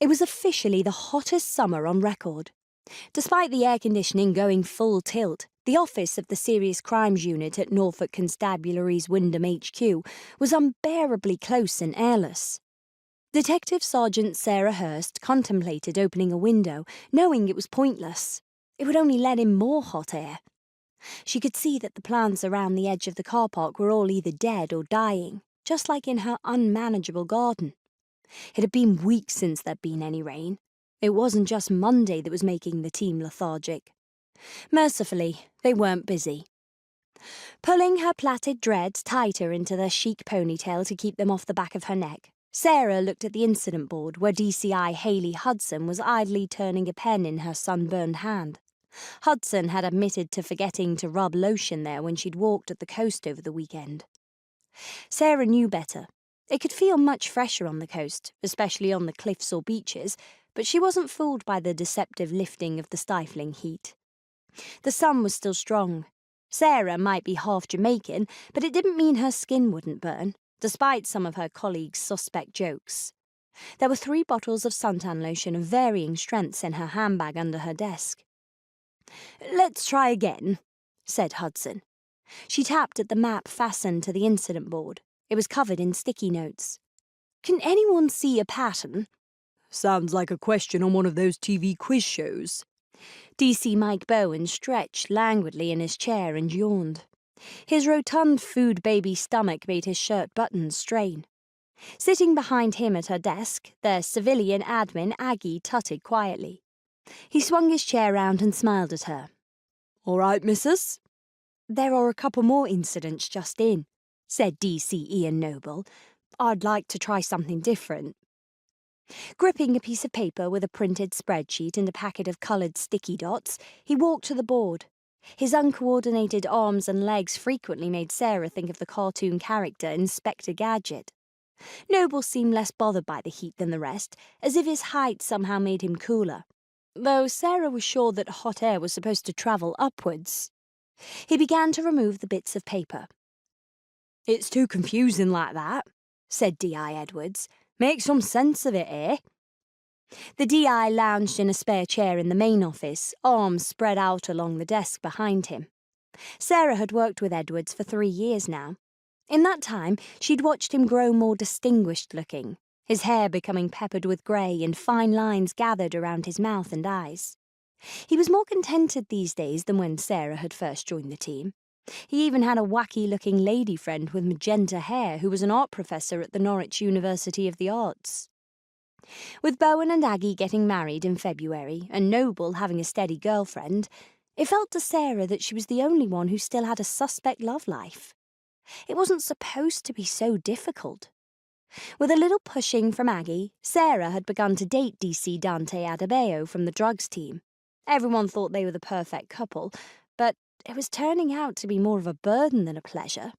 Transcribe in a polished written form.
It was officially the hottest summer on record. Despite the air conditioning going full tilt, the office of the Serious Crimes Unit at Norfolk Constabulary's Wyndham HQ was unbearably close and airless. Detective Sergeant Sarah Hurst contemplated opening a window, knowing it was pointless. It would only let in more hot air. She could see that the plants around the edge of the car park were all either dead or dying, just like in her unmanageable garden. It had been weeks since there'd been any rain. It wasn't just Monday that was making the team lethargic. Mercifully, they weren't busy. Pulling her plaited dreads tighter into their chic ponytail to keep them off the back of her neck, Sarah looked at the incident board where DCI Haley Hudson was idly turning a pen in her sunburned hand. Hudson had admitted to forgetting to rub lotion there when she'd walked at the coast over the weekend. Sarah knew better. It could feel much fresher on the coast, especially on the cliffs or beaches, but she wasn't fooled by the deceptive lifting of the stifling heat. The sun was still strong. Sarah might be half Jamaican, but it didn't mean her skin wouldn't burn, despite some of her colleagues' suspect jokes. There were 3 bottles of suntan lotion of varying strengths in her handbag under her desk. "Let's try again," said Hudson. She tapped at the map fastened to the incident board. It was covered in sticky notes. "Can anyone see a pattern?" "Sounds like a question on one of those TV quiz shows." DC Mike Bowen stretched languidly in his chair and yawned. His rotund food baby stomach made his shirt buttons strain. Sitting behind him at her desk, their civilian admin Aggie tutted quietly. He swung his chair round and smiled at her. "All right, missus?" "There are a couple more incidents just in," said DC Ian Noble. "I'd like to try something different." Gripping a piece of paper with a printed spreadsheet and a packet of coloured sticky dots, he walked to the board. His uncoordinated arms and legs frequently made Sarah think of the cartoon character Inspector Gadget. Noble seemed less bothered by the heat than the rest, as if his height somehow made him cooler, though Sarah was sure that hot air was supposed to travel upwards. He began to remove the bits of paper. "It's too confusing like that," said D.I. Edwards. "Make some sense of it, eh?" The DI lounged in a spare chair in the main office, arms spread out along the desk behind him. Sarah had worked with Edwards for 3 years now. In that time, she'd watched him grow more distinguished-looking, his hair becoming peppered with grey and fine lines gathered around his mouth and eyes. He was more contented these days than when Sarah had first joined the team. He even had a wacky-looking lady friend with magenta hair who was an art professor at the Norwich University of the Arts. With Bowen and Aggie getting married in February and Noble having a steady girlfriend, it felt to Sarah that she was the only one who still had a suspect love life. It wasn't supposed to be so difficult. With a little pushing from Aggie, Sarah had begun to date DC Dante Adebayo from the drugs team. Everyone thought they were the perfect couple, but it was turning out to be more of a burden than a pleasure.